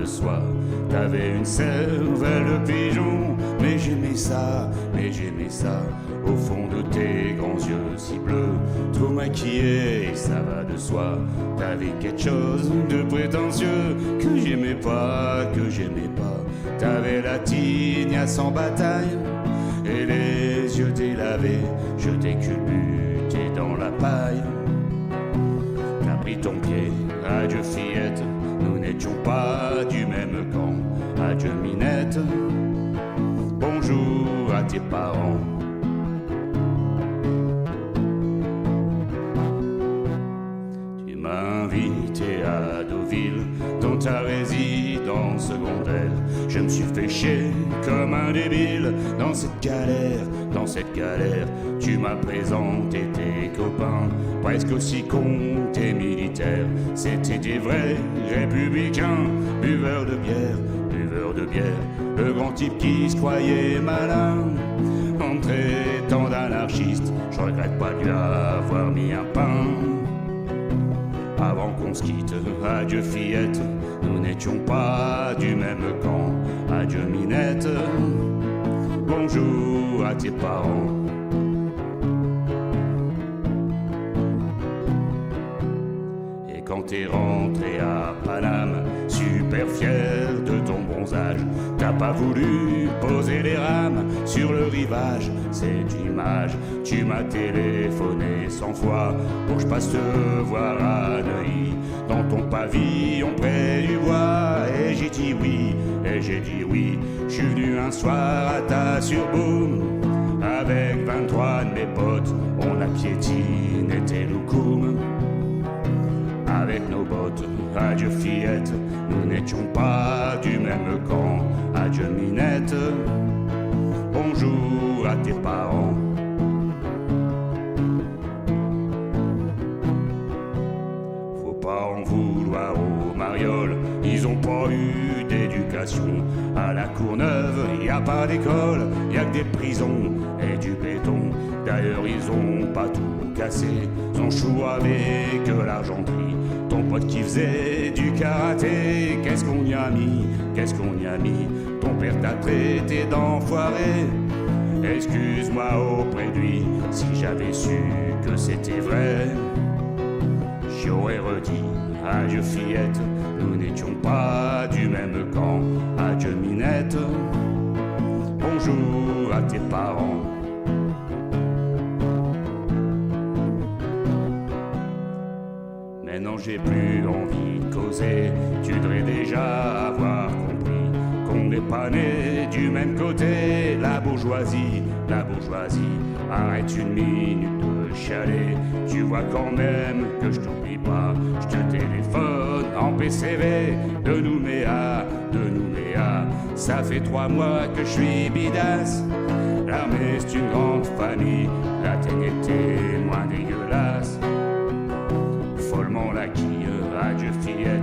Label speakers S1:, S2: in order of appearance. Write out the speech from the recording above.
S1: de soi. T'avais une cervelle de pigeon, mais j'aimais ça, au fond de tes grands yeux si bleus, trop maquillés, ça va de soi. T'avais quelque chose de prétentieux que j'aimais pas, T'avais la tignasse en bataille et les yeux délavés, je t'ai culbuté dans la paille. T'as pris ton pied, adieu fillette, nous n'étions pas du même camp. Adieu Minette, bonjour à tes parents. Tu m'as invité à Deauville, dans ta résidence secondaire. Je me suis fait chier comme un débile dans cette galère, Tu m'as présenté tes copains, presque aussi cons tes militaires. C'était des vrais républicains, buveurs de bière, le grand type qui se croyait malin. En me traitant d'anarchiste, je regrette pas de lui avoir mis un pain. Avant qu'on se quitte, adieu fillette, nous n'étions pas du même camp. Adieu Minette, bonjour à tes parents. Et quand t'es rentré à Paname, super fier de ton bronzage, t'as pas voulu poser les rames sur le rivage. Cette image, tu m'as téléphoné 100 fois pour que je passe te voir à Neuilly, dans ton pavillon près du bois. Et j'ai dit oui, je suis venu un soir à ta surboom, avec 23 de mes potes, on a piétiné tes loukoums. Avec nos bottes, adieu fillette, nous n'étions pas du même camp. Adieu Minette, bonjour à tes parents. Faut pas en vouloir aux marioles, ils ont pas eu d'éducation. À la Courneuve, y a pas d'école, y a que des prisons et du béton. D'ailleurs, ils ont pas tout cassé, son chou avec l'argenterie. Ton pote qui faisait du karaté, qu'est-ce qu'on y a mis, Ton père t'a traité d'enfoiré. Excuse-moi auprès de lui, si j'avais su que c'était vrai, j'aurais redit adieu fillette, nous n'étions pas du même camp. Adieu Minette, bonjour à tes parents. Maintenant j'ai plus envie de causer, tu devrais déjà avoir compris qu'on n'est pas né du même côté. La bourgeoisie, arrête une minute de chialer. Tu vois quand même que je t'oublie pas, je te téléphone en PCV de Nouméa. Ça fait 3 mois que je suis bidasse. L'armée c'est une grande famille, la teigne était moins dégueulasse. Follement la quille, adieu fillette,